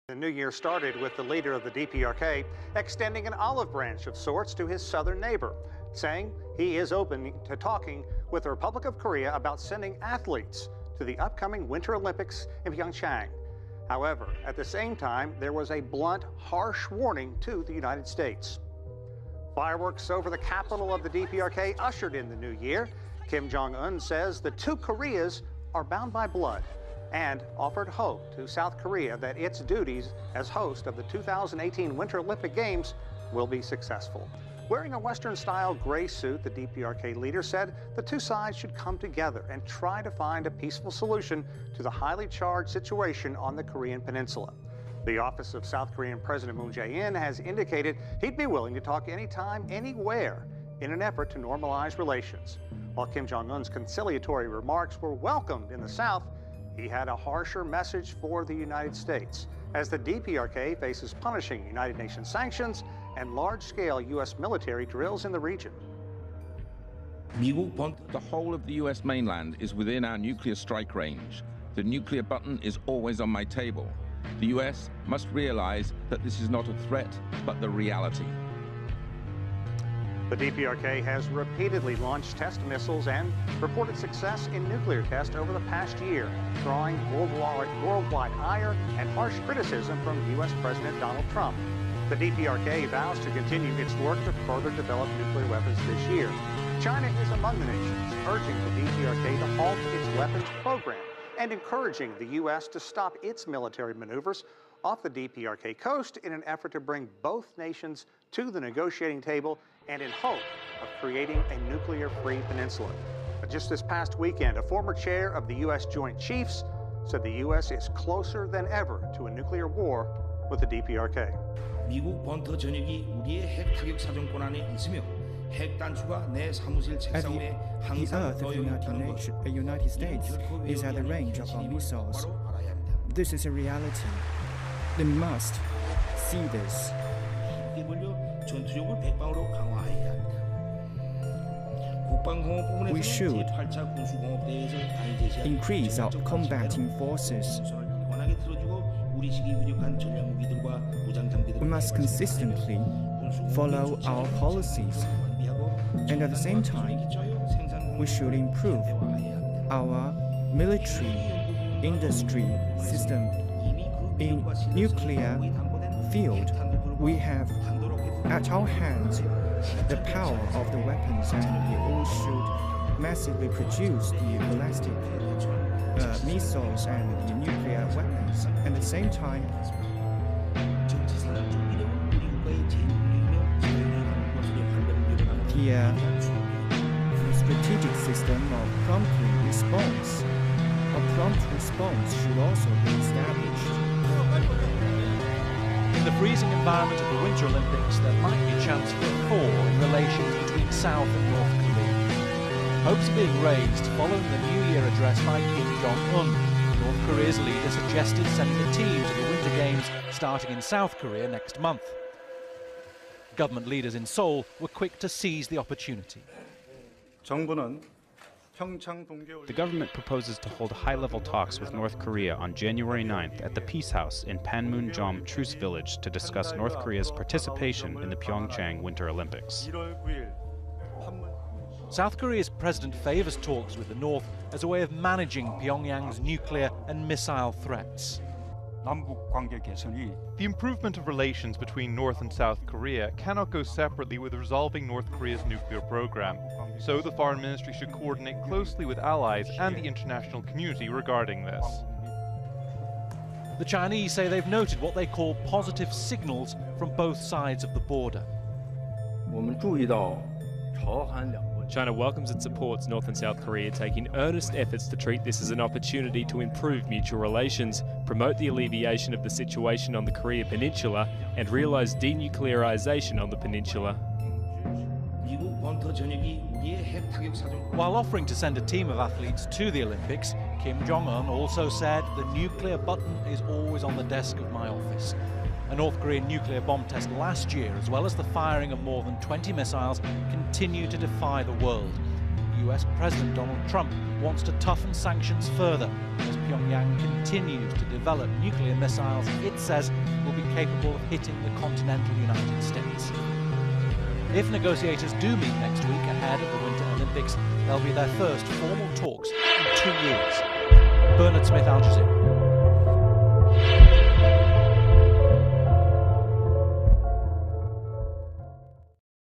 The new year started with the leader of the DPRK extending an olive branch of sorts to his southern neighbor, saying he is open to talking with the Republic of Korea about sending athletes to the upcoming Winter Olympics in Pyeongchang. However, at the same time, there was a blunt, harsh warning to the United States. Fireworks over the capital of the DPRK ushered in the new year. Kim Jong-un says the two Koreas are bound by blood and offered hope to South Korea that its duties as host of the 2018 Winter Olympic Games will be successful. Wearing a Western-style gray suit, the DPRK leader said the two sides should come together and try to find a peaceful solution to the highly charged situation on the Korean peninsula. The office of South Korean President Moon Jae-in has indicated he'd be willing to talk anytime, anywhere, in an effort to normalize relations. While Kim Jong-un's conciliatory remarks were welcomed in the South, he had a harsher message for the United States as the DPRK faces punishing United Nations sanctions and large-scale U.S. military drills in the region. The whole of the U.S. mainland is within our nuclear strike range. The nuclear button is always on my table. The U.S. must realize that this is not a threat, but the reality. The DPRK has repeatedly launched test missiles and reported success in nuclear tests over the past year, drawing worldwide ire and harsh criticism from U.S. President Donald Trump. The DPRK vows to continue its work to further develop nuclear weapons this year. China is among the nations urging the DPRK to halt its weapons program and encouraging the U.S. to stop its military maneuvers off the DPRK coast in an effort to bring both nations to the negotiating table and in hope of creating a nuclear-free peninsula. But just this past weekend, a former chair of the U.S. Joint Chiefs said the U.S. is closer than ever to a nuclear war with the DPRK. 미국 번터 전역이 우리의 핵 타격 사정권 안에 있으며 핵 단추가 내 사무실 책상 위에 항상 놓여 있다는 것. The United States is at the range of our missiles. This is a reality. They must see this. 전투력을 백방으로 강화해야 합니다. 국방공업 부문에서는 We should 제8차 군수공업대회에서 당제시한 increase our combating forces. 권하게 틀어주고 우리식의 유력한 전략무기들과 무장 장비들을 We must consistently follow our policies, and at the same time, we should improve our military industry system. In nuclear field, we have at our hands the power of the weapons, and we all should massively produce the ballistic missiles and the nuclear weapons. At the same time, the strategic system of prompt response should also be established. In the freezing environment of the Winter Olympics, there might be a chance for a thaw in relations between South and North Korea. Hopes are being raised following the New Year address by Kim Jong-un. North Korea's leader suggested sending a team to the Winter Games starting in South Korea next month. Government leaders in Seoul were quick to seize the opportunity. The government proposes to hold high-level talks with North Korea on January 9th at the Peace House in Panmunjom Truce Village to discuss North Korea's participation in the Pyeongchang Winter Olympics. South Korea's president favors talks with the North as a way of managing Pyongyang's nuclear and missile threats. The improvement of relations between North and South Korea cannot go separately with resolving North Korea's nuclear program. So the Foreign Ministry should coordinate closely with allies and the international community regarding this. The Chinese say they've noted what they call positive signals from both sides of the border. China welcomes and supports North and South Korea taking earnest efforts to treat this as an opportunity to improve mutual relations, promote the alleviation of the situation on the Korea Peninsula, and realise denuclearization on the peninsula. While offering to send a team of athletes to the Olympics, Kim Jong-un also said the nuclear button is always on the desk of my office. A North Korean nuclear bomb test last year, as well as the firing of more than 20 missiles, continue to defy the world. US President Donald Trump wants to toughen sanctions further as Pyongyang continues to develop nuclear missiles it says will be capable of hitting the continental United States. If negotiators do meet next week ahead of the Winter Olympics, they'll be their first formal talks in 2 years. Bernard Smith, Al Jazeera.